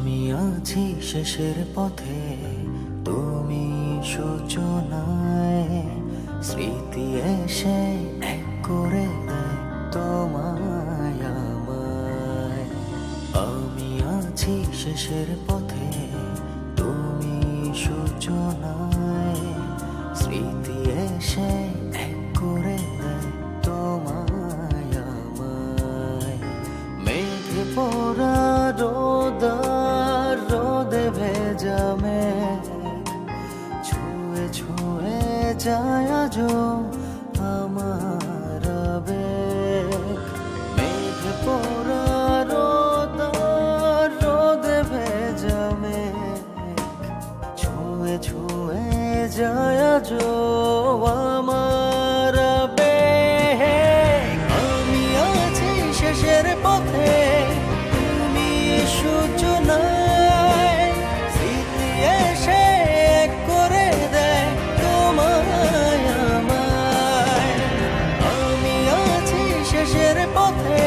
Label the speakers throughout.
Speaker 1: আমি আছি শেষের পথে, তুমি সূচনায়। স্মৃতি এসে এক করে দেয় তোমায় আমায়। আমি আছি শেষের পথে, তুমি সূচনায়। স্মৃতি এসে এক করে দেয় তোমায় আমায়। মেঘে পড়া রোদে ভেজা মেঘ ছুঁয়ে ছুঁয়ে যায় আজো আমার আবেগ। মেঘে পড়া রোদে ভেজা মেঘ ছুঁয়ে ছুঁয়ে যায় আজো আমার আবেগ। আমি আছি শেষের পথে, তুমি সূচনায়। স্মৃতি এসে এক করে দেয় তোমায় আমায়। আমি আছি শেষের পথে,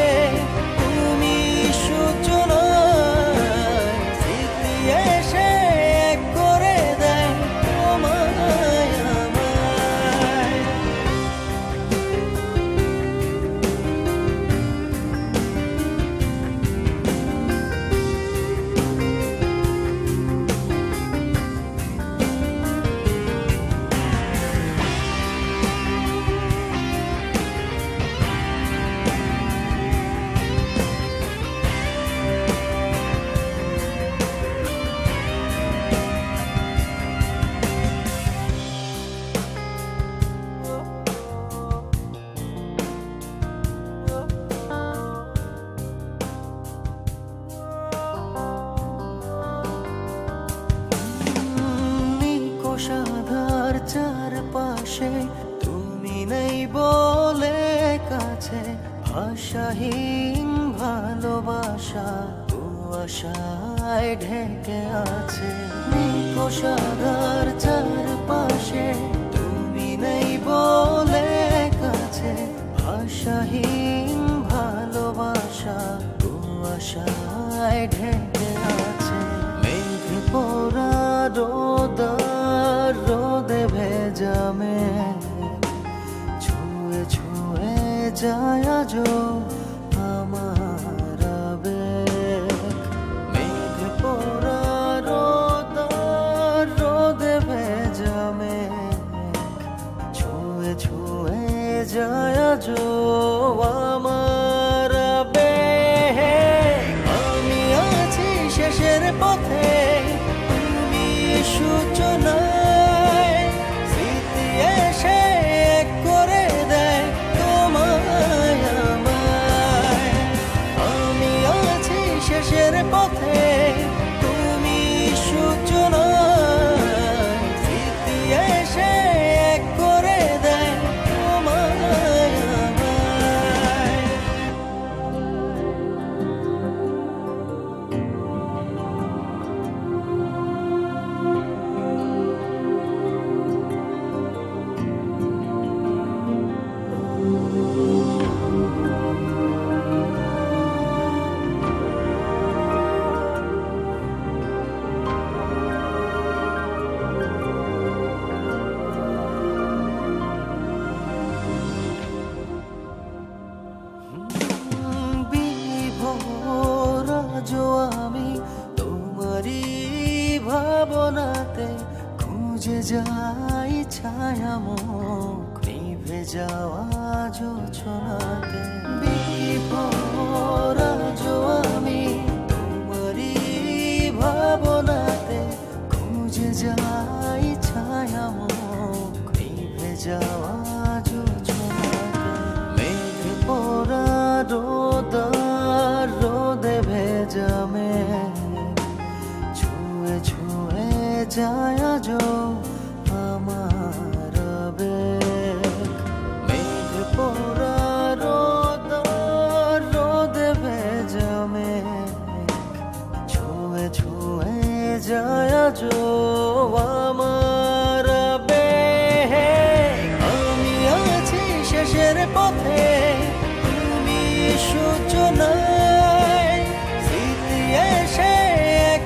Speaker 1: তুমি সূচনায়। স্মৃতি এসে এক করে দেয় তোমায় আমায়। কোষাধার চারপাশে, তুমি নেই বলে কাছে। ভাষাহীন ভালোবাসা কুয়াশায় ঢেকে আছে। কোষাধার চারপাশে, তুমি নেই বলে কাছে। ভাষাহীন ভালোবাসা কুয়াশায় ঢেকে আছে। মেঘে পড়া রোদে ভেজা মেঘ ছুঁয়ে ছুঁয়ে যায় আজো আমার আবেগ। মেঘে পড়া রোদে ভেজা মেঘ ছুঁয়ে ছুঁয়ে যায় আজো আমার আবেগ। আমি আছি শেষের পথে, তুমি সূচনায়। স্মৃতি এসে এক করে দেয় তোমায় আমায়। আমি আছি শেষের পথে, তুমি সূচনায়। স্মৃতি এসে এক করে দেয় তোমায় আমায়। বিভোর আজো আমি তোমারই ভাবনাতে। খুঁজে যাই ছায়ামুখ নিভে যাওয়া জোছনাতে। বিভোর আজো আমি তোমারই ভাবনাতে। খুঁজে যাই ছায়ামুখ নিভে যাওয়া জোছনাতে। মেঘে পড়া রোদে ভেজা মেঘ ছুঁয়ে ছুঁয়ে যায় আজো আমার আবেগ। মেঘে পড়া রোদে ভেজা মেঘ ছুঁয়ে ছুঁয়ে যায় আজো আমার আবেগ। আমি আছি শেষের পথে, তুমি সূচনায়। স্মৃতি এসে এক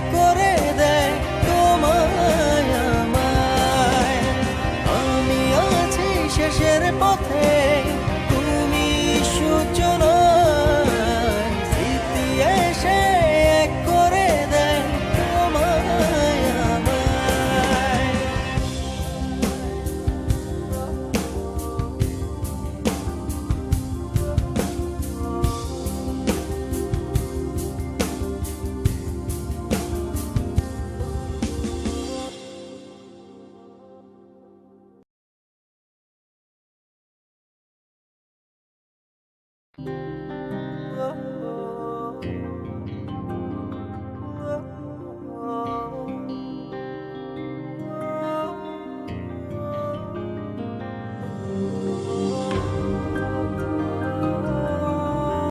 Speaker 1: ও